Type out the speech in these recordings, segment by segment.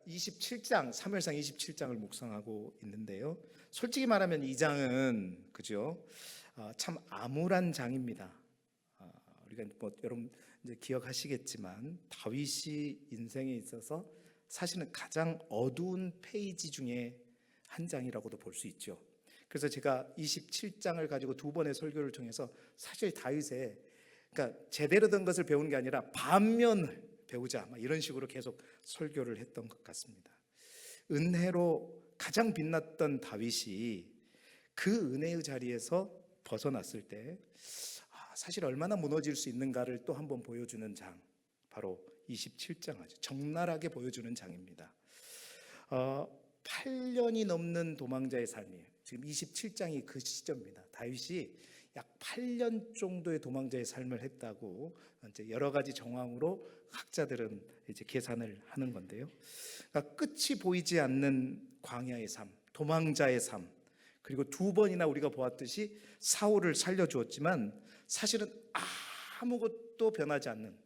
27장, 사무엘상 27장을 묵상하고 있는데요. 솔직히 말하면 이 장은 그죠? 참 암울한 장입니다. 우리가 여러분 이제 기억하시겠지만 다윗이 인생에 있어서 사실은 가장 어두운 페이지 중에 한 장이라고도 볼 수 있죠. 그래서 제가 27장을 가지고 두 번의 설교를 통해서 사실 다윗의 그러니까 제대로 된 것을 배우는 게 아니라 반면을 배우자 이런 식으로 계속 설교를 했던 것 같습니다. 은혜로 가장 빛났던 다윗이 그 은혜의 자리에서 벗어났을 때 사실 얼마나 무너질 수 있는가를 또 한번 보여주는 장, 바로 27장 아주 적나라하게 보여주는 장입니다. 8년이 넘는 도망자의 삶이에요. 지금 27장이 그 시점입니다. 다윗이 약 8년 정도의 도망자의 삶을 했다고 이제 여러 가지 정황으로 학자들은 이제 계산을 하는 건데요. 그러니까 끝이 보이지 않는 광야의 삶, 도망자의 삶, 그리고 두 번이나 우리가 보았듯이 사울을 살려주었지만 사실은 아무것도 변하지 않는,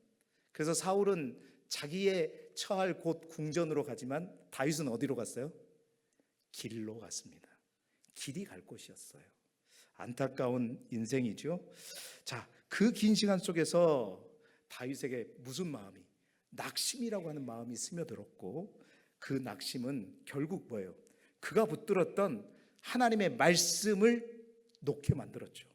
그래서 사울은 자기의 처할 곳 궁전으로 가지만 다윗은 어디로 갔어요? 길로 갔습니다. 길이 갈 곳이었어요. 안타까운 인생이죠. 자, 그 긴 시간 속에서 다윗에게 무슨 마음이, 낙심이라고 하는 마음이 스며들었고, 그 낙심은 결국 뭐예요? 그가 붙들었던 하나님의 말씀을 놓게 만들었죠.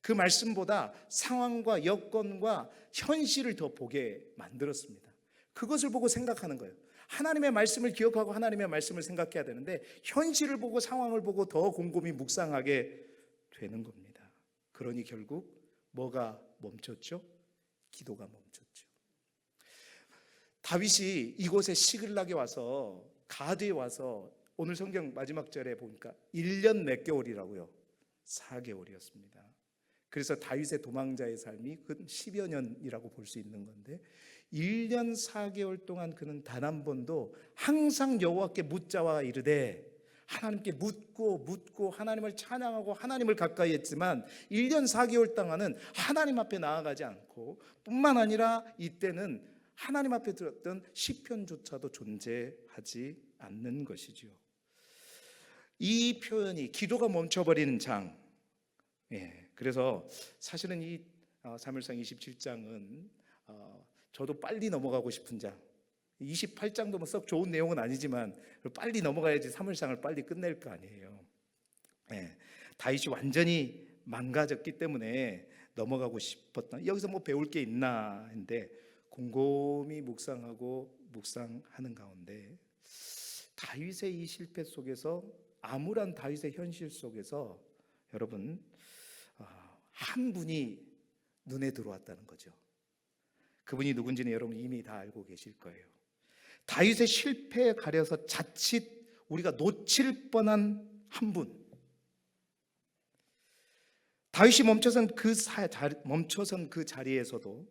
그 말씀보다 상황과 여건과 현실을 더 보게 만들었습니다. 그것을 보고 생각하는 거예요. 하나님의 말씀을 기억하고 하나님의 말씀을 생각해야 되는데 현실을 보고 상황을 보고 더 곰곰이 묵상하게 되는 겁니다. 그러니 결국 뭐가 멈췄죠? 기도가 멈췄죠. 다윗이 이곳에 시글락에 와서, 가드에 와서, 오늘 성경 마지막 절에 보니까 1년 몇 개월이라고요? 4개월이었습니다. 그래서 다윗의 도망자의 삶이 그 10여 년이라고 볼 수 있는 건데 1년 4개월 동안 그는 단 한 번도 항상 여호와께 묻자와 이르되, 하나님께 묻고 하나님을 찬양하고 하나님을 가까이 했지만 1년 4개월 동안은 하나님 앞에 나아가지 않고, 뿐만 아니라 이때는 하나님 앞에 들었던 시편조차도 존재하지 않는 것이죠. 이 표현이 기도가 멈춰버리는 장. 그래서 사실은 이 사무엘상 27장은 저도 빨리 넘어가고 싶은 장, 28장도 뭐 썩 좋은 내용은 아니지만 빨리 넘어가야지 사무엘상을 빨리 끝낼 거 아니에요. 다윗이 완전히 망가졌기 때문에 넘어가고 싶었던, 여기서 뭐 배울 게 있나 했는데 곰곰이 묵상하는 가운데 다윗의 이 실패 속에서, 암울한 다윗의 현실 속에서 여러분 한 분이 눈에 들어왔다는 거죠. 그분이 누군지는 여러분 이미 다 알고 계실 거예요. 다윗의 실패에 가려서 자칫 우리가 놓칠 뻔한 한 분, 다윗이 멈춰선 그 자리에서도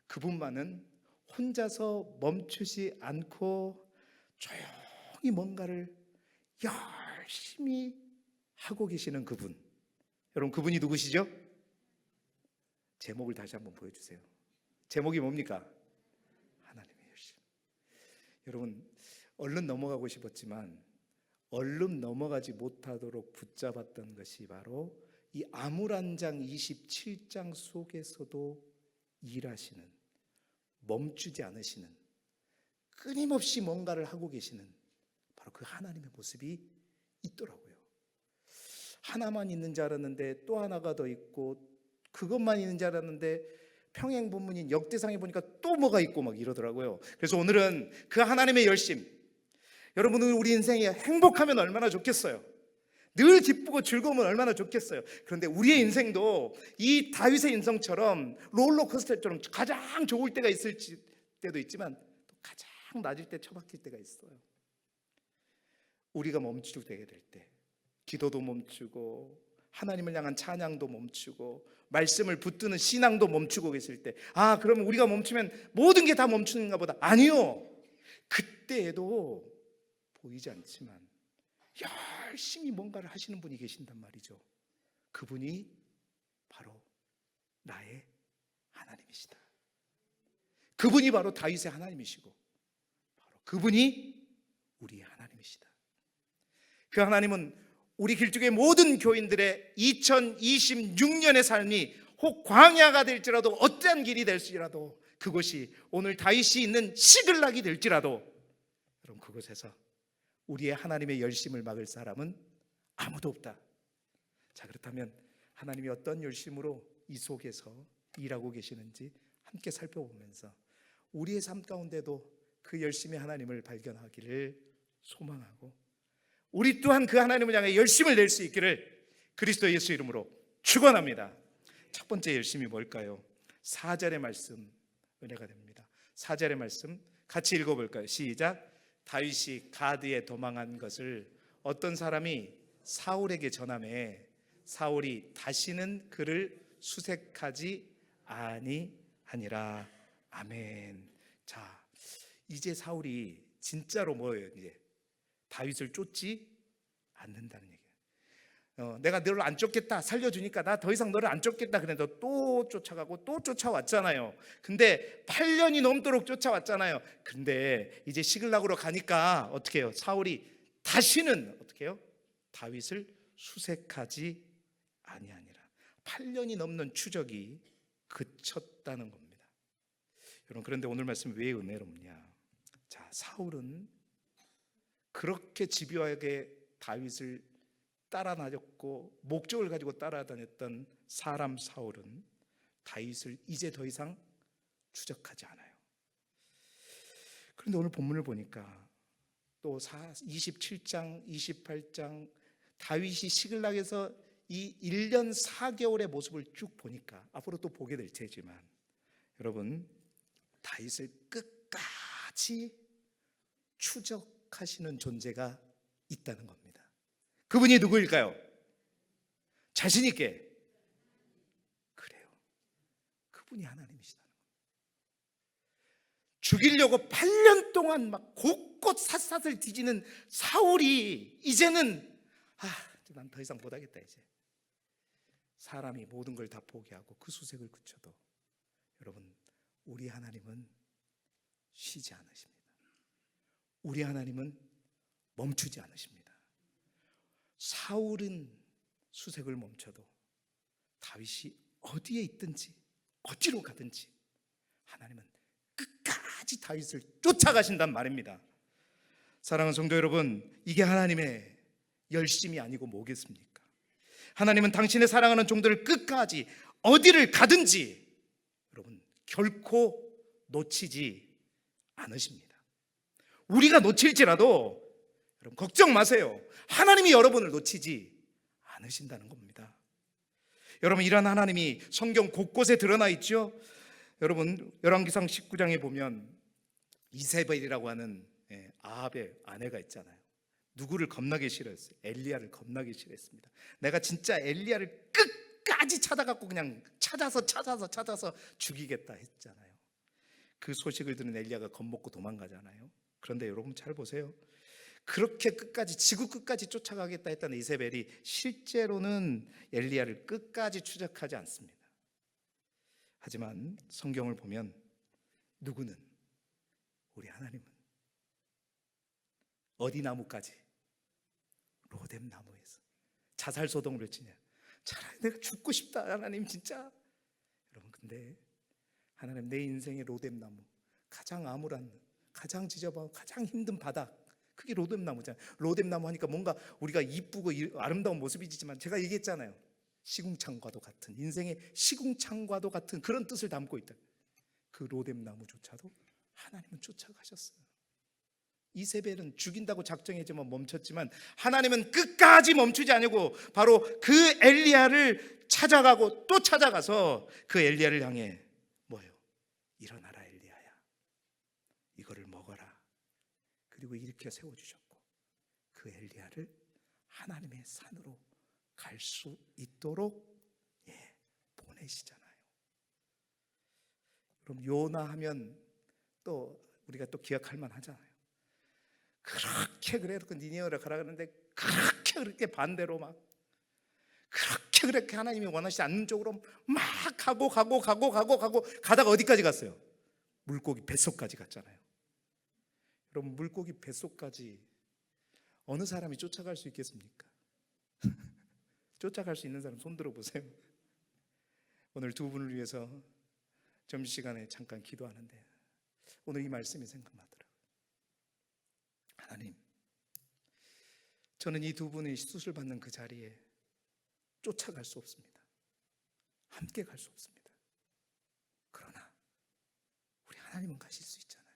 그분만은 혼자서 멈추지 않고 조용히 뭔가를 열심히 하고 계시는 그분, 여러분 그분이 누구시죠? 제목을 다시 한번 보여주세요. 제목이 뭡니까? 하나님의 열심. 여러분 얼른 넘어가고 싶었지만 얼른 넘어가지 못하도록 붙잡았던 것이 바로 이 암울한 장 27장 속에서도 일하시는, 멈추지 않으시는, 끊임없이 뭔가를 하고 계시는 바로 그 하나님의 모습이 있더라고요. 하나만 있는 줄 알았는데 또 하나가 더 있고, 그것만 있는 줄 알았는데 평행 본문인 역대상에 보니까 또 뭐가 있고 막 이러더라고요. 그래서 오늘은 그 하나님의 열심, 여러분은 우리 인생에 행복하면 얼마나 좋겠어요. 늘 기쁘고 즐거우면 얼마나 좋겠어요. 그런데 우리의 인생도 이 다윗의 인생처럼 롤러코스터처럼 가장 좋을 때가 있을 때도 있지만 또 가장 낮을 때 처박힐 때가 있어요. 우리가 멈추게 될 때 기도도 멈추고 하나님을 향한 찬양도 멈추고 말씀을 붙드는 신앙도 멈추고 계실 때, 그러면 우리가 멈추면 모든 게 다 멈추는가 보다. 아니요, 그때에도 보이지 않지만 열심히 뭔가를 하시는 분이 계신단 말이죠. 그분이 바로 나의 하나님이시다. 그분이 바로 다윗의 하나님이시고 바로 그분이 우리의 하나님이시다. 그 하나님은 우리 길쭉의 모든 교인들의 2026년의 삶이 혹 광야가 될지라도, 어떠한 길이 될지라도, 그것이 오늘 다윗이 있는 시글락이 될지라도, 여러분, 그곳에서 우리의 하나님의 열심을 막을 사람은 아무도 없다. 자, 그렇다면 하나님이 어떤 열심으로 이 속에서 일하고 계시는지 함께 살펴보면서 우리의 삶 가운데도 그 열심의 하나님을 발견하기를 소망하고, 우리 또한 그 하나님을 향해 열심을 낼 수 있기를 그리스도 예수 이름으로 축원합니다. 첫 번째 열심이 뭘까요? 4절의 말씀 은혜가 됩니다. 4절의 말씀 같이 읽어볼까요? 시작. 다윗이 가드에 도망한 것을 어떤 사람이 사울에게 전하매 사울이 다시는 그를 수색하지 아니하니라. 아멘. 자, 이제 사울이 진짜로 뭐예요? 이제 다윗을 쫓지 않는다는 얘기예요. 내가 너를 안 쫓겠다, 살려주니까 나 더 이상 너를 안 쫓겠다 그래도 또 쫓아가고 또 쫓아왔잖아요. 근데 8년이 넘도록 쫓아왔잖아요. 근데 이제 시글락으로 가니까 어떻게 해요? 사울이 다시는 어떻게 해요? 다윗을 수색하지 아니하니라. 8년이 넘는 추적이 그쳤다는 겁니다. 여러분, 그런데 오늘 말씀 왜 은혜롭냐? 자, 사울은 그렇게 집요하게 다윗을 따라다녔고 목적을 가지고 따라다녔던 사람 사울은 다윗을 이제 더 이상 추적하지 않아요. 그런데 오늘 본문을 보니까 또 27장, 28장 다윗이 시글락에서 이 1년 4개월의 모습을 쭉 보니까 앞으로 또 보게 될 테지만, 여러분, 다윗을 끝까지 추적하시는 존재가 있다는 겁니다. 그분이 누구일까요? 자신 있게. 그래요. 그분이 하나님이시다는 겁니다. 죽이려고 8년 동안 막 곳곳 샅샅을 뒤지는 사울이 이제는 난 더 이상 못하겠다. 이제 사람이 모든 걸 다 포기하고 그 수색을 그쳐도, 여러분, 우리 하나님은 쉬지 않으십니다. 우리 하나님은 멈추지 않으십니다. 사울은 수색을 멈춰도 다윗이 어디에 있든지 어디로 가든지 하나님은 끝까지 다윗을 쫓아가신단 말입니다. 사랑하는 성도 여러분, 이게 하나님의 열심이 아니고 뭐겠습니까? 하나님은 당신의 사랑하는 종들을 끝까지 어디를 가든지 여러분 결코 놓치지 않으십니다. 우리가 놓칠지라도 여러분 걱정 마세요. 하나님이 여러분을 놓치지 않으신다는 겁니다. 여러분, 이런 하나님이 성경 곳곳에 드러나 있죠. 여러분, 열왕기상 19장에 보면 이세벨이라고 하는 아합의 아내가 있잖아요. 누구를 겁나게 싫어했어요? 엘리야를 겁나게 싫어했습니다. 내가 진짜 엘리야를 끝까지 찾아갖고 그냥 찾아서 죽이겠다 했잖아요. 그 소식을 들은 엘리야가 겁먹고 도망가잖아요. 그런데 여러분 잘 보세요. 그렇게 끝까지 지구 끝까지 쫓아가겠다 했던 이세벨이 실제로는 엘리야를 끝까지 추적하지 않습니다. 하지만 성경을 보면 누구는, 우리 하나님은 어디 나무까지? 로뎀 나무에서 자살 소동을 외치냐. 차라리 내가 죽고 싶다 하나님 진짜. 여러분, 근데 하나님 내 인생의 로뎀 나무, 가장 암울한, 가장 지저분하고 가장 힘든 바닥, 그게 로뎀 나무잖아요. 로뎀 나무 하니까 뭔가 우리가 이쁘고 아름다운 모습이지만 제가 얘기했잖아요. 시궁창과도 같은, 인생의 시궁창과도 같은 그런 뜻을 담고 있다. 그 로뎀 나무조차도 하나님은 쫓아가셨어요. 이세벨은 죽인다고 작정했지만 멈췄지만 하나님은 끝까지 멈추지 않고 바로 그 엘리야를 찾아가고 또 찾아가서 그 엘리야를 향해 뭐예요? 일어나라 엘리야야, 이거를 먹어라. 그리고 일으켜 세워주셨고 그 엘리야를 하나님의 산으로 갈 수 있도록 보내시잖아요. 그럼 요나 하면 또 우리가 또 기억할 만하잖아요. 그렇게 그래놓고 니네어를 가라 그러는데 그렇게 그렇게 반대로 막 그렇게 그렇게 하나님이 원하시지 않는 쪽으로 막 가고 가다가 어디까지 갔어요? 물고기 뱃속까지 갔잖아요. 여러분, 물고기 뱃속까지 어느 사람이 쫓아갈 수 있겠습니까? 쫓아갈 수 있는 사람 손 들어보세요. 오늘 두 분을 위해서 점심시간에 잠깐 기도하는데 오늘 이 말씀이 생각나더라고요. 하나님, 저는 이 두 분이 수술 받는 그 자리에 쫓아갈 수 없습니다. 함께 갈 수 없습니다. 그러나 우리 하나님은 가실 수 있잖아요.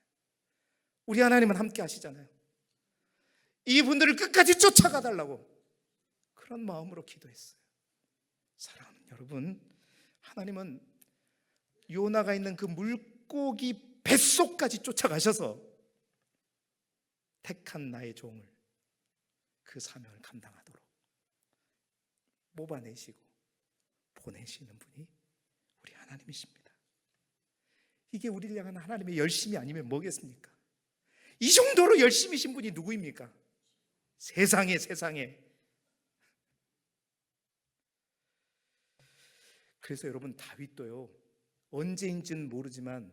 우리 하나님은 함께 하시잖아요. 이분들을 끝까지 쫓아가 달라고 그런 마음으로 기도했어요. 사랑하는 여러분, 하나님은 요나가 있는 그 물고기 뱃속까지 쫓아가셔서 택한 나의 종을 그 사명을 감당하도록 뽑아내시고 보내시는 분이 우리 하나님이십니다. 이게 우리를 향한 하나님의 열심이 아니면 뭐겠습니까? 이 정도로 열심이신 분이 누구입니까? 세상에. 그래서 여러분, 다윗도요, 언제인지는 모르지만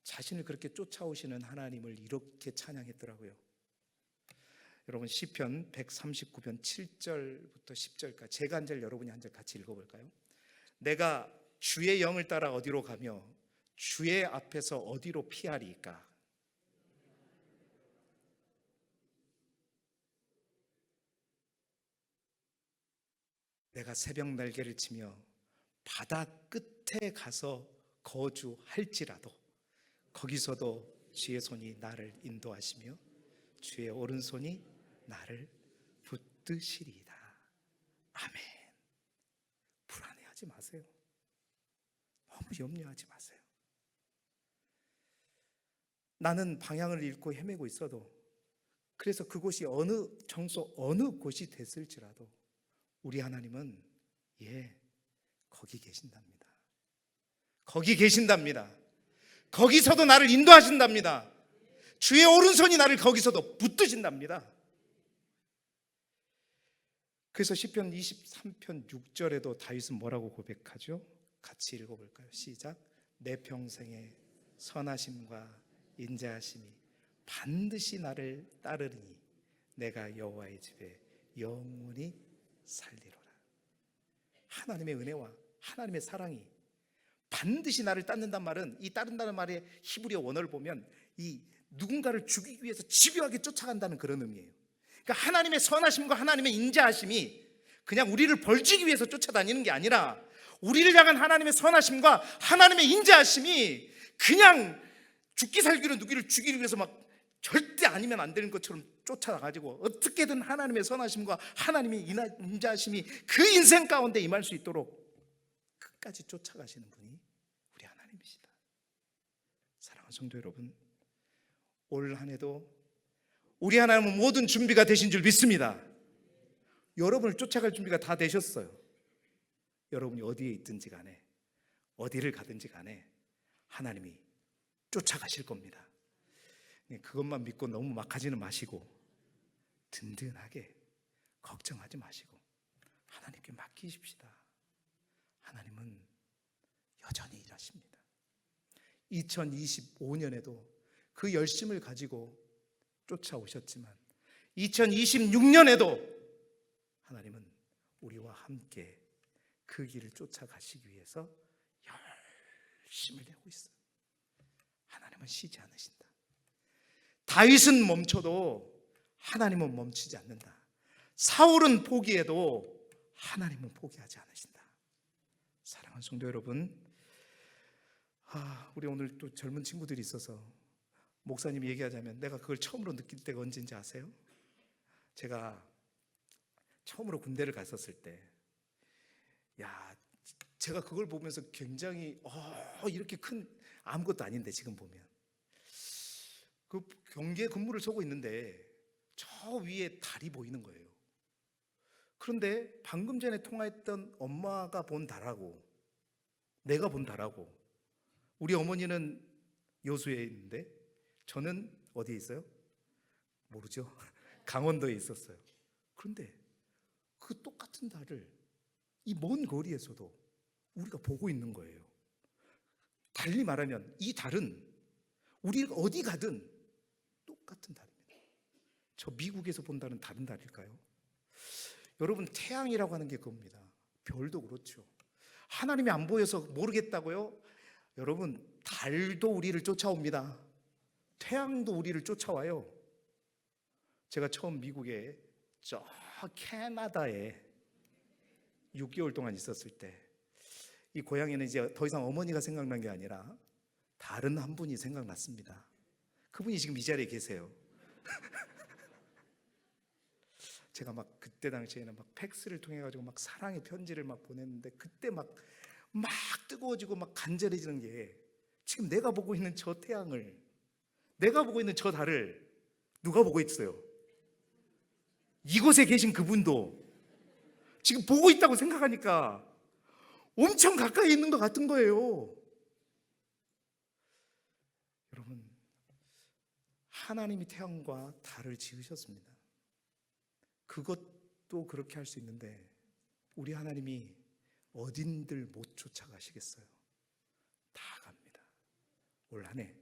자신을 그렇게 쫓아오시는 하나님을 이렇게 찬양했더라고요. 여러분, 시편 139편 7절부터 10절까지 제가 한 절, 여러분이 한 절 같이 읽어볼까요? 내가 주의 영을 따라 어디로 가며 주의 앞에서 어디로 피하리까? 내가 새벽 날개를 치며 바다 끝에 가서 거주할지라도 거기서도 주의 손이 나를 인도하시며 주의 오른손이 나를 붙드시리이다. 아멘. 불안해하지 마세요. 너무 염려하지 마세요. 나는 방향을 잃고 헤매고 있어도, 그래서 그곳이 어느 장소 어느 곳이 됐을지라도 우리 하나님은 거기 계신답니다. 거기 계신답니다. 거기서도 나를 인도하신답니다. 주의 오른손이 나를 거기서도 붙드신답니다. 그래서 시편 23편 6절에도 다윗은 뭐라고 고백하죠? 같이 읽어볼까요? 시작. 내 평생에 선하심과 인자하심이 반드시 나를 따르리니 내가 여호와의 집에 영원히 살리로라. 하나님의 은혜와 하나님의 사랑이 반드시 나를 따른단 말은, 이 따른다는 말의 히브리어 원어를 보면 이 누군가를 죽이기 위해서 집요하게 쫓아간다는 그런 의미예요. 그러니까 하나님의 선하심과 하나님의 인자하심이 그냥 우리를 벌주기 위해서 쫓아다니는 게 아니라 우리를 향한 하나님의 선하심과 하나님의 인자하심이 그냥 죽기 살기로 누구를 죽이기 위해서 막 절대 아니면 안 되는 것처럼 쫓아가지고 어떻게든 하나님의 선하심과 하나님의 인자하심이 그 인생 가운데 임할 수 있도록 끝까지 쫓아가시는 분이 우리 하나님이시다. 사랑하는 성도 여러분, 올 한 해도 우리 하나님은 모든 준비가 되신 줄 믿습니다. 여러분을 쫓아갈 준비가 다 되셨어요. 여러분이 어디에 있든지 간에 어디를 가든지 간에 하나님이 쫓아가실 겁니다. 그것만 믿고 너무 막 가지는 마시고 든든하게 걱정하지 마시고 하나님께 맡기십시다. 하나님은 여전히 일하십니다. 2025년에도 그 열심을 가지고 쫓아오셨지만 2026년에도 하나님은 우리와 함께 그 길을 쫓아가시기 위해서 열심을 내고 있어요. 하나님은 쉬지 않으신다. 다윗은 멈춰도 하나님은 멈추지 않는다. 사울은 포기해도 하나님은 포기하지 않으신다. 사랑하는 성도 여러분, 우리 오늘 또 젊은 친구들이 있어서 목사님이 얘기하자면 내가 그걸 처음으로 느낄 때가 언제인지 아세요? 제가 처음으로 군대를 갔었을 때, 제가 그걸 보면서 굉장히 이렇게 큰, 아무것도 아닌데 지금 보면 그 경계 근무를 서고 있는데 저 위에 달이 보이는 거예요. 그런데 방금 전에 통화했던 엄마가 본 달하고 내가 본 달하고, 우리 어머니는 여수에 있는데 저는 어디에 있어요? 모르죠. 강원도에 있었어요. 그런데 그 똑같은 달을 이 먼 거리에서도 우리가 보고 있는 거예요. 달리 말하면 이 달은 우리가 어디 가든 똑같은 달입니다. 저 미국에서 본다는 다른 달일까요? 여러분, 태양이라고 하는 게 그겁니다. 별도 그렇죠. 하나님이 안 보여서 모르겠다고요? 여러분, 달도 우리를 쫓아옵니다. 태양도 우리를 쫓아와요. 제가 처음 미국에 저 캐나다에 6개월 동안 있었을 때 이 고향에는 이제 더 이상 어머니가 생각난 게 아니라 다른 한 분이 생각났습니다. 그분이 지금 이 자리에 계세요. 제가 막 그때 당시에는 막 팩스를 통해 가지고 막 사랑의 편지를 막 보냈는데, 그때 막 뜨거워지고 막 간절해지는 게, 지금 내가 보고 있는 저 태양을, 내가 보고 있는 저 달을 누가 보고 있어요? 이곳에 계신 그분도 지금 보고 있다고 생각하니까 엄청 가까이 있는 것 같은 거예요. 여러분, 하나님이 태양과 달을 지으셨습니다. 그것도 그렇게 할 수 있는데 우리 하나님이 어딘들 못 쫓아가시겠어요? 다 갑니다. 올 한 해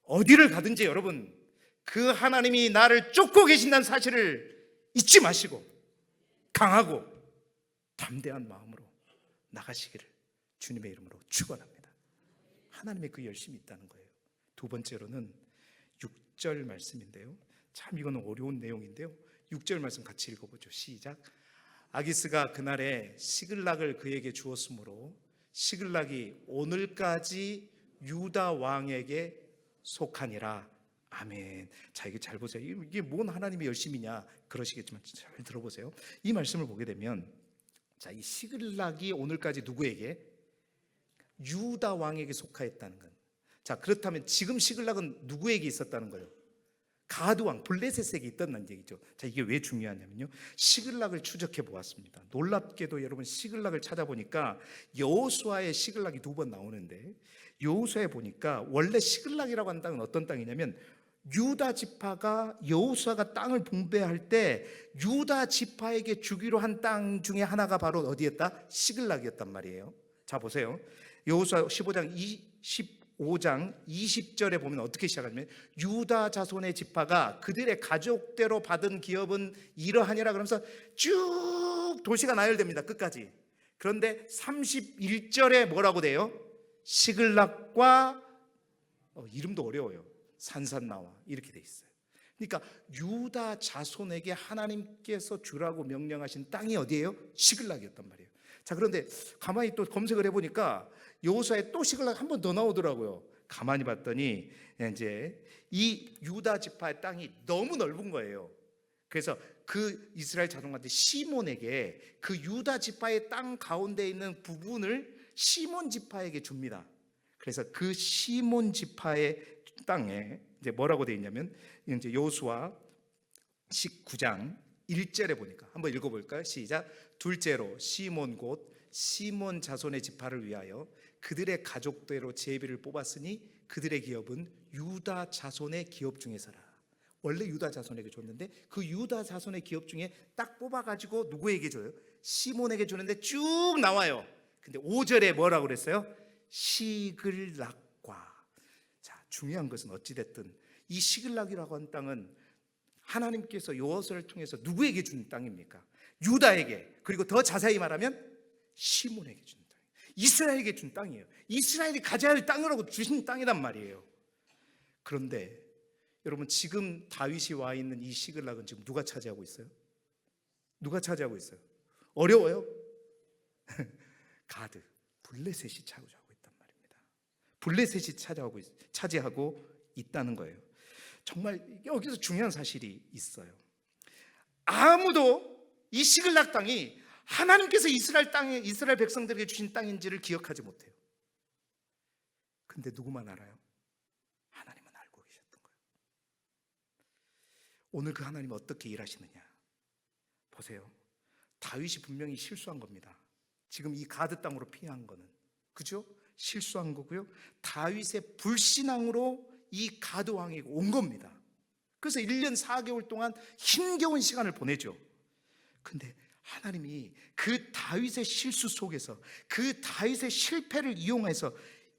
어디를 가든지 여러분, 그 하나님이 나를 쫓고 계신다는 사실을 잊지 마시고 강하고 담대한 마음으로 나가시기를 주님의 이름으로 축원합니다. 하나님의 그 열심이 있다는 거예요. 두 번째로는 6절 말씀인데요, 참 이거는 어려운 내용인데요, 6절 말씀 같이 읽어보죠. 시작. 아기스가 그날에 시글락을 그에게 주었으므로 시글락이 오늘까지 유다 왕에게 속하니라. 아멘. 자, 이게 잘 보세요. 이게 뭔 하나님의 열심이냐 그러시겠지만 잘 들어보세요. 이 말씀을 보게 되면, 자, 이 시글락이 오늘까지 누구에게? 유다 왕에게 속하였다는 건, 자, 그렇다면 지금 시글락은 누구에게 있었다는 거예요? 가드 왕 블레셋에게 있었다는 얘기죠. 자, 이게 왜 중요하냐면요, 시글락을 추적해 보았습니다. 놀랍게도 여러분, 시글락을 찾아보니까 여호수아의 시글락이 2번 나오는데, 여호수아에 보니까 원래 시글락이라고 하는 땅은 어떤 땅이냐면, 유다 지파가 여호수아가 땅을 분배할 때 유다 지파에게 주기로 한 땅 중에 하나가 바로 어디였다? 시글락이었단 말이에요. 자, 보세요. 여호수아 15장 20절에 보면 어떻게 시작하냐면, 유다 자손의 지파가 그들의 가족대로 받은 기업은 이러하니라 그러면서 쭉 도시가 나열됩니다. 끝까지. 그런데 31절에 뭐라고 돼요? 시글락과 이름도 어려워요. 산산나와 이렇게 돼 있어요. 그러니까 유다 자손에게 하나님께서 주라고 명령하신 땅이 어디예요? 시글락이었단 말이에요. 자, 그런데 가만히 또 검색을 해보니까 여호수아에 또 시글락 한 번 더 나오더라고요. 가만히 봤더니 이제 이 유다 지파의 땅이 너무 넓은 거예요. 그래서 그 이스라엘 자손한테 시몬에게 그 유다 지파의 땅 가운데 있는 부분을 시몬 지파에게 줍니다. 그래서 그 시몬 지파의 땅에 이제 뭐라고 되어 있냐면, 이제 여호수아 19장 1절에 보니까 한번 읽어볼까요? 시작. 둘째로 시몬 곧 시몬 자손의 지파를 위하여 그들의 가족대로 제비를 뽑았으니 그들의 기업은 유다 자손의 기업 중에서라. 원래 유다 자손에게 줬는데 그 유다 자손의 기업 중에 딱 뽑아가지고 누구에게 줘요? 시몬에게 주는데 쭉 나와요. 근데 5절에 뭐라고 그랬어요? 시글락과. 자, 중요한 것은 어찌됐든 이 시글락이라고 하는 땅은 하나님께서 여호수아를 통해서 누구에게 준 땅입니까? 유다에게, 그리고 더 자세히 말하면 시몬에게 준 땅, 이스라엘에게 준 땅이에요. 이스라엘이 가져야 할 땅이라고 주신 땅이란 말이에요. 그런데 여러분, 지금 다윗이 와 있는 이 시글락은 지금 누가 차지하고 있어요? 누가 차지하고 있어요? 어려워요? 가드, 블레셋이 차지하고 있단 말입니다. 블레셋이 차지하고 있다는 거예요. 정말 여기서 중요한 사실이 있어요. 아무도 이 시글락 땅이 하나님께서 이스라엘 백성들에게 주신 땅인지를 기억하지 못해요. 근데 누구만 알아요? 하나님은 알고 계셨던 거예요. 오늘 그 하나님은 어떻게 일하시느냐 보세요. 다윗이 분명히 실수한 겁니다. 지금 이 가드 땅으로 피한 거는, 그죠? 실수한 거고요. 다윗의 불신앙으로 이 가드 왕이 온 겁니다. 그래서 1년 4개월 동안 힘겨운 시간을 보내죠. 근데 하나님이 그 다윗의 실수 속에서, 그 다윗의 실패를 이용해서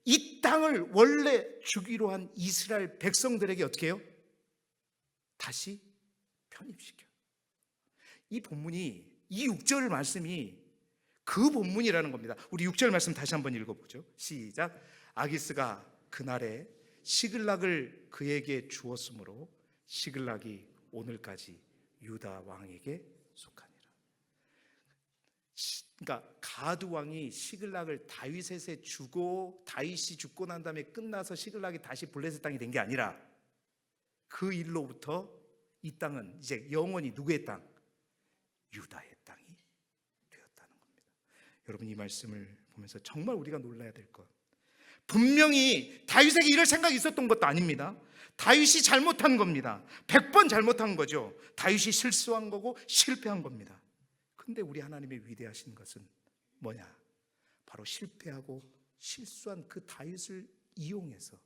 이 땅을 원래 주기로 한 이스라엘 백성들에게 어떻게 해요? 다시 편입시켜. 이 본문이, 이 6절 말씀이 그 본문이라는 겁니다. 우리 6절 말씀 다시 한번 읽어보죠. 시작. 아기스가 그날에 시글락을 그에게 주었으므로 시글락이 오늘까지 유다 왕에게 속하니라. 그러니까 가드 왕이 시글락을 다윗에 주고, 다윗이 죽고 난 다음에 끝나서 시글락이 다시 블레셋 땅이 된 게 아니라 그 일로부터 이 땅은 이제 영원히 누구의 땅? 유다의 땅이 되었다는 겁니다. 여러분, 이 말씀을 보면서 정말 우리가 놀라야 될 것, 분명히 다윗에게 이럴 생각이 있었던 것도 아닙니다. 다윗이 잘못한 겁니다. 100번 잘못한 거죠. 다윗이 실수한 거고 실패한 겁니다. 근데 우리 하나님의 위대하신 것은 뭐냐? 바로 실패하고 실수한 그 다윗을 이용해서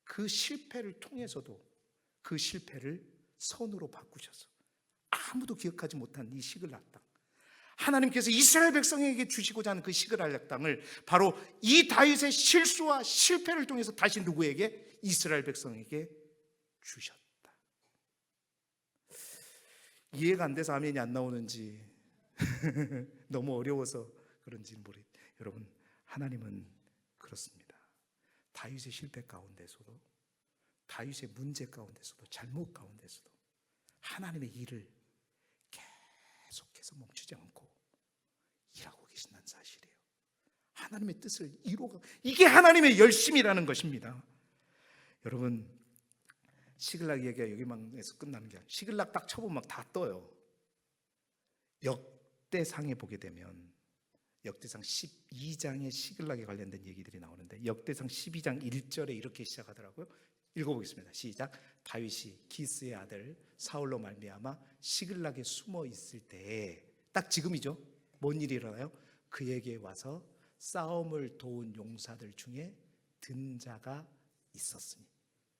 그 실패를 통해서도 그 실패를 선으로 바꾸셔서 아무도 기억하지 못한 이 시글락 땅, 하나님께서 이스라엘 백성에게 주시고자 하는 그 시글락 땅을 바로 이 다윗의 실수와 실패를 통해서 다시 누구에게? 이스라엘 백성에게 주셨다. 이해가 안 돼서 아멘이 안 나오는지 너무 어려워서 그런지 모르겠어요. 여러분, 하나님은 그렇습니다. 다윗의 실패 가운데서도, 다윗의 문제 가운데서도, 잘못 가운데서도 하나님의 일을 계속해서 멈추지 않고 일하고 계신다는 사실이에요. 하나님의 뜻을 이루어가, 이게 하나님의 열심이라는 것입니다. 여러분, 시글락 얘기가 여기만에서 끝나는 게 아니라 시글락 딱 쳐보면 막 다 떠요. 역대상에 보게 되면 역대상 12장에 시글락에 관련된 얘기들이 나오는데 역대상 12장 1절에 이렇게 시작하더라고요. 읽어보겠습니다. 시작. 다윗이 기스의 아들 사울로 말미암아 시글락에 숨어 있을 때에, 딱 지금이죠. 뭔 일이 일어나요? 그에게 와서 싸움을 도운 용사들 중에 든 자가 있었으니,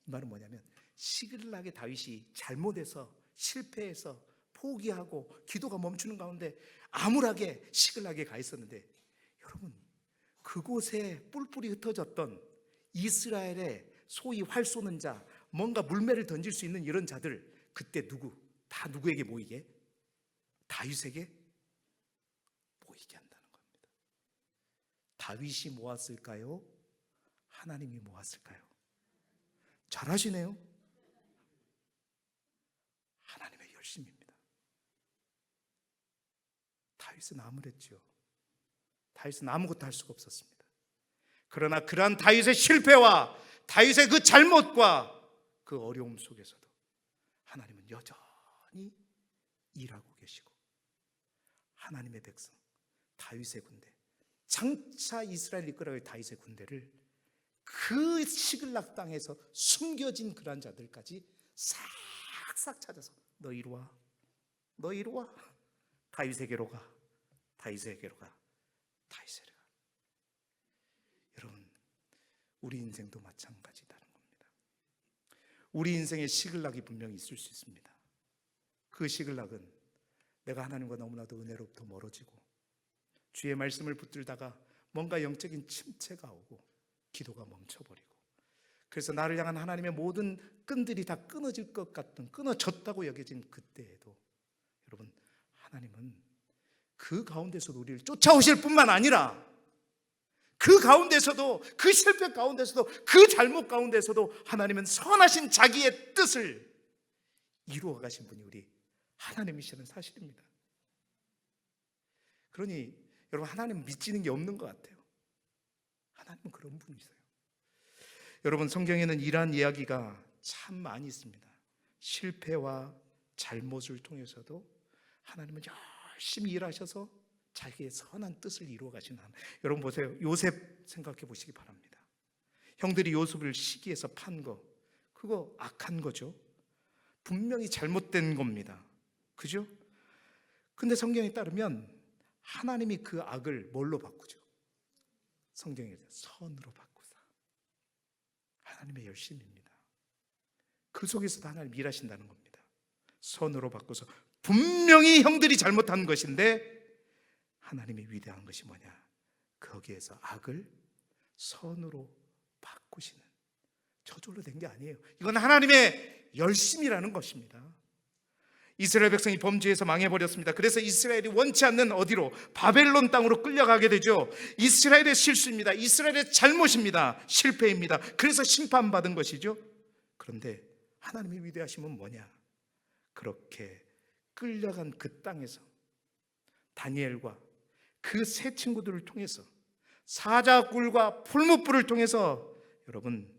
이 말은 뭐냐면 시글락에 다윗이 잘못해서 실패해서 포기하고 기도가 멈추는 가운데 암울하게 시글락에 가 있었는데, 여러분, 그곳에 뿔뿔이 흩어졌던 이스라엘의 소위 활 쏘는 자, 뭔가 물매를 던질 수 있는 이런 자들, 그때 다 누구에게 모이게? 다윗에게 모이게 한다는 겁니다. 다윗이 모았을까요? 하나님이 모았을까요? 잘하시네요. 하나님의 열심입니다. 다윗은 암울했죠. 다윗은 아무것도 할 수가 없었습니다. 그러나 그러한 다윗의 실패와 다윗의 그 잘못과 그 어려움 속에서도 하나님은 여전히 일하고 계시고, 하나님의 백성 다윗의 군대, 장차 이스라엘 이끌어갈 다윗의 군대를 그 시글락 땅에서 숨겨진 그러한 자들까지 싹싹 찾아서 너 이리 와, 너 이리 와, 다윗에게로 가, 다윗에게로 가, 다윗에게로 가. 여러분, 우리 인생도 마찬가지다는 겁니다. 우리 인생에 시글락이 분명히 있을 수 있습니다. 그 시글락은 내가 하나님과 너무나도 은혜로부터 멀어지고 주의 말씀을 붙들다가 뭔가 영적인 침체가 오고 기도가 멈춰버리고, 그래서 나를 향한 하나님의 모든 끈들이 다 끊어질 것 같은, 끊어졌다고 여겨진 그때에도 여러분, 하나님은 그 가운데서도 우리를 쫓아오실 뿐만 아니라 그 가운데서도, 그 실패 가운데서도, 그 잘못 가운데서도 하나님은 선하신 자기의 뜻을 이루어 가신 분이 우리 하나님이시라는 사실입니다. 그러니 여러분, 하나님 믿지는 게 없는 것 같아요. 하나님은 그런 분이세요. 여러분, 성경에는 이러한 이야기가 참 많이 있습니다. 실패와 잘못을 통해서도 하나님은 열심히 일하셔서 자기의 선한 뜻을 이루어 가시는 하나님. 여러분 보세요. 요셉 생각해 보시기 바랍니다. 형들이 요셉을 시기해서 판 거, 그거 악한 거죠. 분명히 잘못된 겁니다. 그죠? 근데 성경에 따르면 하나님이 그 악을 뭘로 바꾸죠? 성경에 선으로 바꾸사. 하나님의 열심입니다. 그 속에서도 하나님 일하신다는 겁니다. 선으로 바꿔서 분명히 형들이 잘못한 것인데 하나님의 위대한 것이 뭐냐? 거기에서 악을 선으로 바꾸시는, 저절로 된 게 아니에요. 이건 하나님의 열심이라는 것입니다. 이스라엘 백성이 범죄해서 망해버렸습니다. 그래서 이스라엘이 원치 않는 어디로? 바벨론 땅으로 끌려가게 되죠. 이스라엘의 실수입니다. 이스라엘의 잘못입니다. 실패입니다. 그래서 심판받은 것이죠. 그런데 하나님의 위대하심은 뭐냐? 그렇게 끌려간 그 땅에서 다니엘과 그 세 친구들을 통해서 사자굴과 풀무불을 통해서 여러분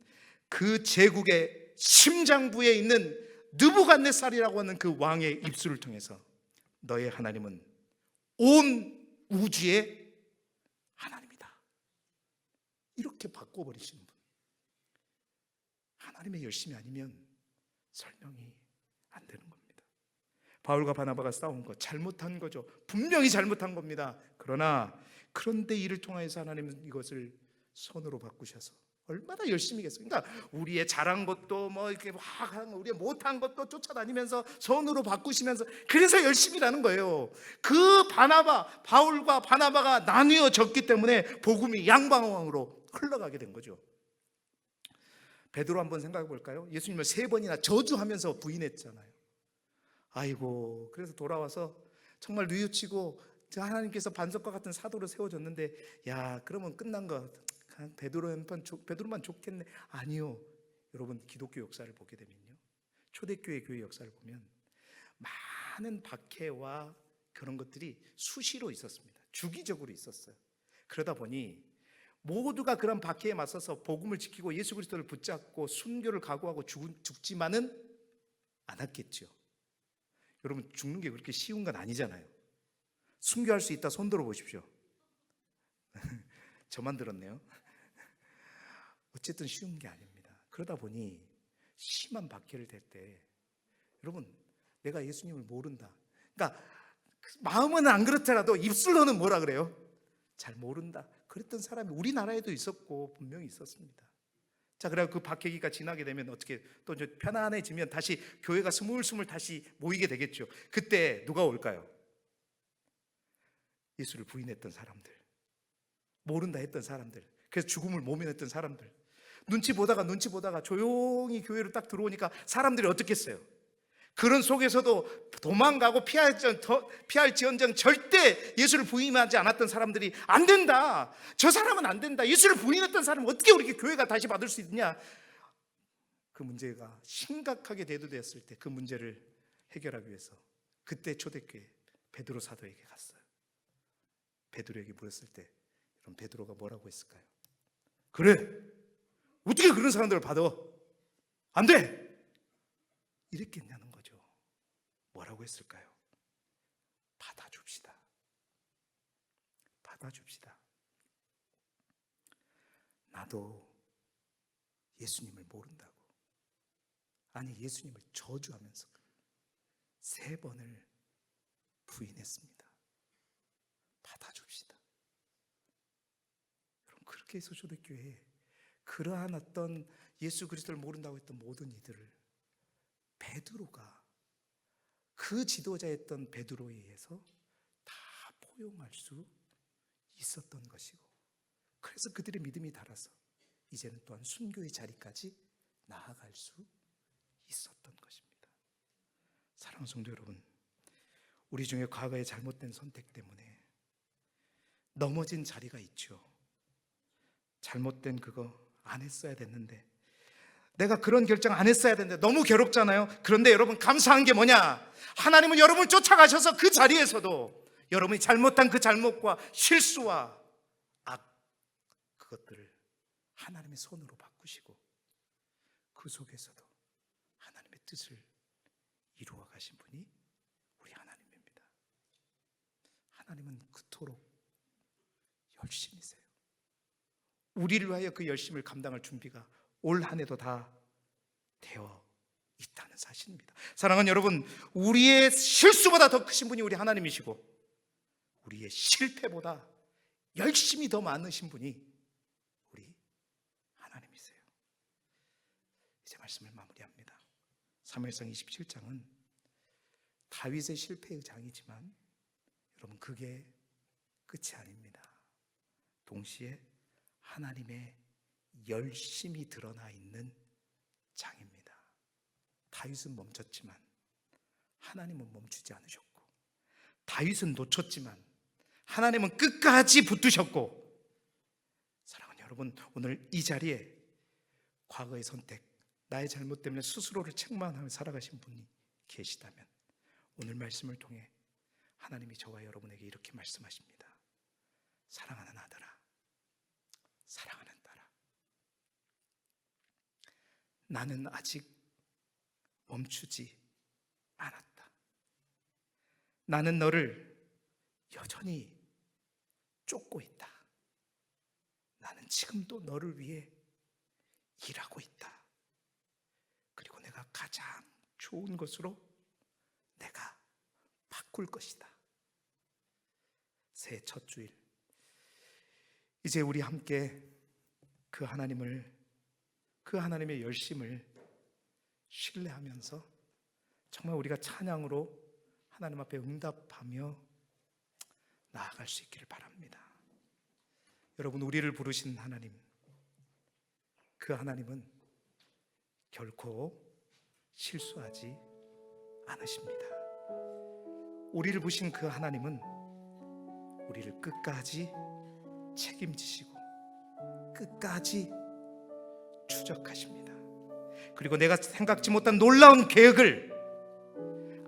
그 제국의 심장부에 있는 느부갓네살이라고 하는 그 왕의 입술을 통해서 너의 하나님은 온 우주의 하나님이다, 이렇게 바꿔버리시는 분. 하나님의 열심이 아니면 설명이 안 되는 겁니다. 바울과 바나바가 싸운 것 잘못한 거죠. 분명히 잘못한 겁니다. 그런데 이를 통해서 하나님은 이것을 선으로 바꾸셔서 얼마나 열심히 했어요. 그러니까 우리의 잘한 것도 뭐 이렇게 막 하는 거, 우리의 못한 것도 쫓아다니면서 선으로 바꾸시면서, 그래서 열심히라는 거예요. 그 바울과 바나바가 나뉘어졌기 때문에 복음이 양방향으로 흘러가게 된 거죠. 베드로 한번 생각해 볼까요? 예수님을 3번이나 저주하면서 부인했잖아요. 아이고, 그래서 돌아와서 정말 뉘우치고 하나님께서 반석과 같은 사도로 세워졌는데, 야, 그러면 끝난 거, 베드로만 좋겠네. 아니요. 여러분, 기독교 역사를 보게 되면요, 초대교회 교회 역사를 보면 많은 박해와 그런 것들이 수시로 있었습니다. 주기적으로 있었어요. 그러다 보니 모두가 그런 박해에 맞서서 복음을 지키고 예수 그리스도를 붙잡고 순교를 각오하고 죽지만은 않았겠죠. 여러분, 죽는 게 그렇게 쉬운 건 아니잖아요. 순교할 수 있다 손 들어 보십시오. 저만 들었네요. 어쨌든 쉬운 게 아닙니다. 그러다 보니 심한 박해를 댈 때, 여러분, 내가 예수님을 모른다, 그러니까 마음은 안 그렇더라도 입술로는 뭐라 그래요? 잘 모른다. 그랬던 사람이 우리나라에도 있었고 분명히 있었습니다. 자, 그래서 그 박해기가 지나게 되면 어떻게 또 이제 편안해지면 다시 교회가 스물스물 다시 모이게 되겠죠. 그때 누가 올까요? 예수를 부인했던 사람들, 모른다 했던 사람들, 그래서 죽음을 모면했던 사람들, 눈치 보다가 조용히 교회로 딱 들어오니까 사람들이 어떻겠어요? 그런 속에서도 도망가고 피할지언정 절대 예수를 부인하지 않았던 사람들이 안 된다, 저 사람은 안 된다, 예수를 부인했던 사람은 어떻게 우리 교회가 다시 받을 수 있느냐, 그 문제가 심각하게 대두되었을 때 그 문제를 해결하기 위해서 그때 초대교회 베드로 사도에게 갔어요. 베드로에게 물었을 때 그럼 베드로가 뭐라고 했을까요? 그래, 어떻게 그런 사람들을 받아? 안 돼! 이랬겠냐는 거죠. 뭐라고 했을까요? 받아줍시다. 받아줍시다. 나도 예수님을 모른다고, 아니 예수님을 저주하면서 3번을 부인했습니다. 받아줍시다. 여러분, 그렇게 해서 초대교회에 그러한 어떤 예수 그리스도를 모른다고 했던 모든 이들을 베드로가, 그 지도자였던 베드로에 의해서 다 포용할 수 있었던 것이고, 그래서 그들의 믿음이 달아서 이제는 또한 순교의 자리까지 나아갈 수 있었던 것입니다. 사랑하는 성도 여러분, 우리 중에 과거의 잘못된 선택 때문에 넘어진 자리가 있죠. 잘못된 그거 안 했어야 됐는데, 내가 그런 결정 안 했어야 되는데, 너무 괴롭잖아요. 그런데 여러분, 감사한 게 뭐냐? 하나님은 여러분을 쫓아가셔서 그 자리에서도 여러분이 잘못한 그 잘못과 실수와 악, 그것들을 하나님의 손으로 바꾸시고 그 속에서도 하나님의 뜻을 이루어 가신 분이 우리 하나님입니다. 하나님은 그토록 열심히세요. 우리를 위하여 그 열심을 감당할 준비가 올 한 해도 다 되어 있다는 사실입니다. 사랑하는 여러분, 우리의 실수보다 더 크신 분이 우리 하나님이시고, 우리의 실패보다 열심히 더 많으신 분이 우리 하나님이세요. 이제 말씀을 마무리합니다. 사무엘상 27장은 다윗의 실패의 장이지만 여러분, 그게 끝이 아닙니다. 동시에 하나님의 열심이 드러나 있는 장입니다. 다윗은 멈췄지만 하나님은 멈추지 않으셨고, 다윗은 놓쳤지만 하나님은 끝까지 붙드셨고, 사랑하는 여러분, 오늘 이 자리에 과거의 선택, 나의 잘못 때문에 스스로를 책망하며 살아가신 분이 계시다면 오늘 말씀을 통해 하나님이 저와 여러분에게 이렇게 말씀하십니다. 사랑하는 아들아, 사랑하는 딸아, 나는 아직 멈추지 않았다. 나는 너를 여전히 쫓고 있다. 나는 지금도 너를 위해 일하고 있다. 그리고 내가 가장 좋은 것으로 내가 바꿀 것이다. 새해 첫 주일, 이제 우리 함께 그 하나님을, 그 하나님의 열심을 신뢰하면서 정말 우리가 찬양으로 하나님 앞에 응답하며 나아갈 수 있기를 바랍니다. 여러분, 우리를 부르신 하나님, 그 하나님은 결코 실수하지 않으십니다. 우리를 부신 그 하나님은 우리를 끝까지 책임지시고 끝까지 추적하십니다. 그리고 내가 생각지 못한 놀라운 계획을,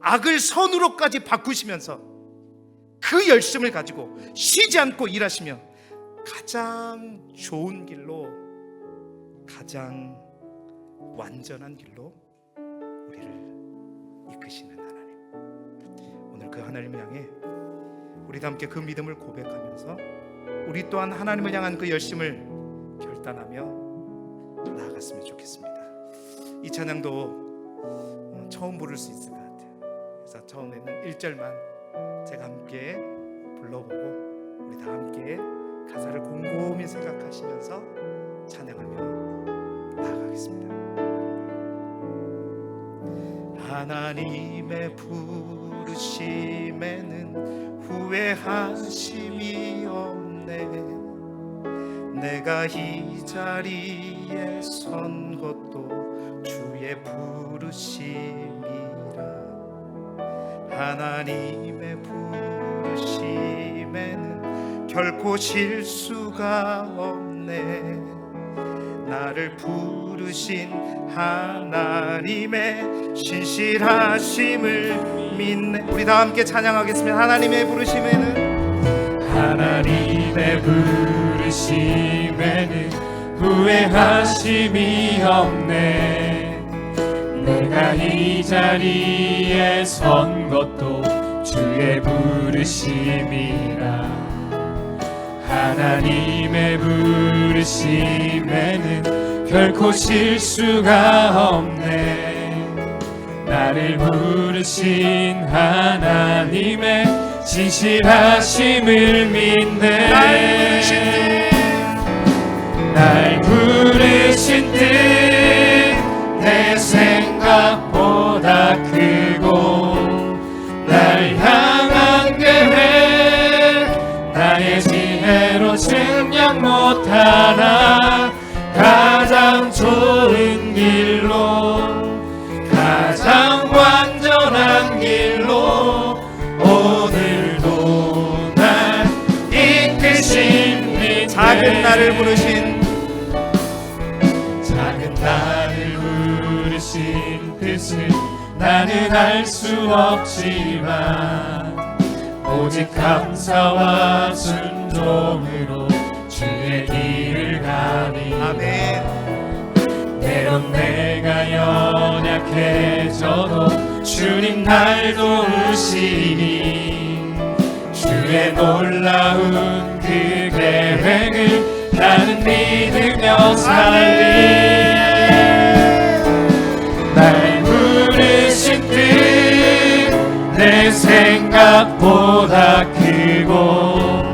악을 선으로까지 바꾸시면서 그 열심을 가지고 쉬지 않고 일하시며 가장 좋은 길로, 가장 완전한 길로 우리를 이끄시는 하나님, 오늘 그 하나님을 향해 우리도 함께 그 믿음을 고백하면서 우리 또한 하나님을 향한 그 열심을 결단하며 나아갔으면 좋겠습니다. 이 찬양도 처음 부를 수 있을 것 같아요. 그래서 처음에는 1절만 제가 함께 불러보고 우리 다 함께 가사를 곰곰이 생각하시면서 찬양하며 나아가겠습니다. 하나님의 부르심에는 후회하심이 없네. 내가 이 자리에 선 것도 주의 부르심이라. 하나님의 부르심에는 결코 실수가 없네. 나를 부르신 하나님의 신실하심을 믿네. 우리 다 함께 찬양하겠습니다. 하나님의 부르심에는, 하나님의 부르심에는 후회하심이 없네. 내가 이 자리에 선 것도 주의 부르심이라. 하나님의 부르심에는 결코 실수가 없네. 나를 부르신 하나님의 진실하심을 믿네. 날 부르신 뜻 내 생각보다 크고, 날 향한 계획 나의 지혜로 측량 못하나. 가장 좋은 길로, 가장 완전한 길로 오늘도 날 이끄십니다. 작은 나를 부르신, 작은 나를 부르신 뜻을 나는 알 수 없지만, 오직 감사와 순종으로 주의 길을 가리. 아멘. 때론 내가 연약해져도 주님 날 도우시니, 주의 놀라운 그 계획을 나는 믿으며 살리. 날 부르신 뜻 내 생각보다 크고,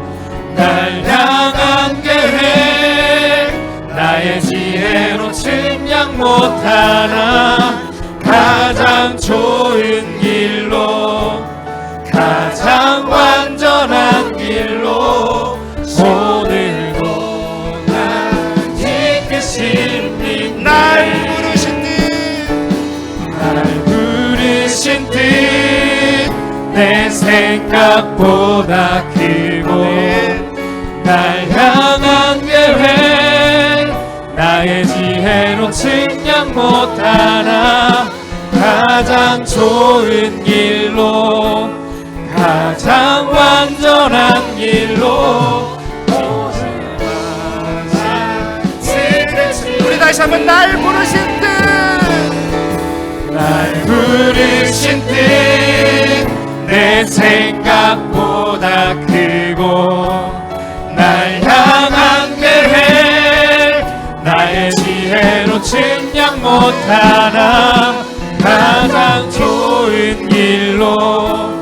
날 향한 계획 나의 지혜로 측량 못하나. 가장 좋은 길로, 가장 완전한 길로 오늘도 날 이끄십니다. 날 부르신 뜻, 내 생각보다 크고 날 향한 계획 나의 지혜로 측량 못하나 가장 좋은 길로 가장 완전한 길로 우리 다시 한번 날 부르신 듯 날 부르신 듯 내 생각보다 크고 날 향한 계획 나의 지혜로 측량 못하나 가장 좋은 길로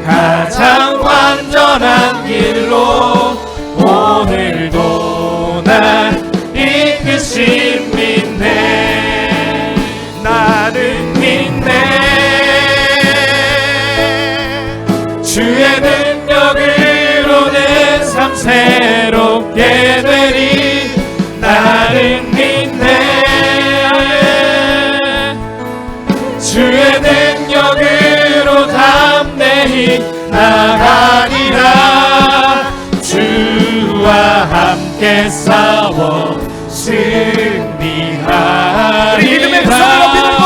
가장 완전한 길로 오늘도 날 이끄신 믿네 나는 믿네 주의 능력으로 내 삶 새롭게 되리 나는 믿네 주의 능력으로 담대히 나가리라 주와 함께 싸워 승리하리라 믿음의 구성을 높이 들고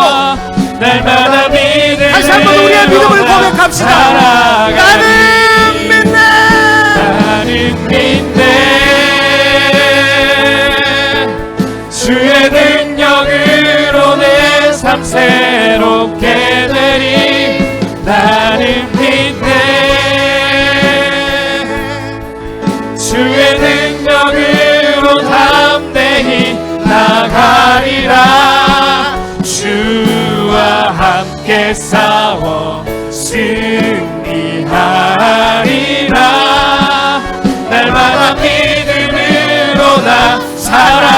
날마다 믿음으로 다시 한번 우리의 믿음을 고백합시다. 나는 믿네 나는 믿네 주의 능력으로 내 삶 새롭게 되리 나는 믿네 주의 능력으로 담대히 나가리라 주와 함께 싸워 승리하리라 날마다 믿음으로 나 살아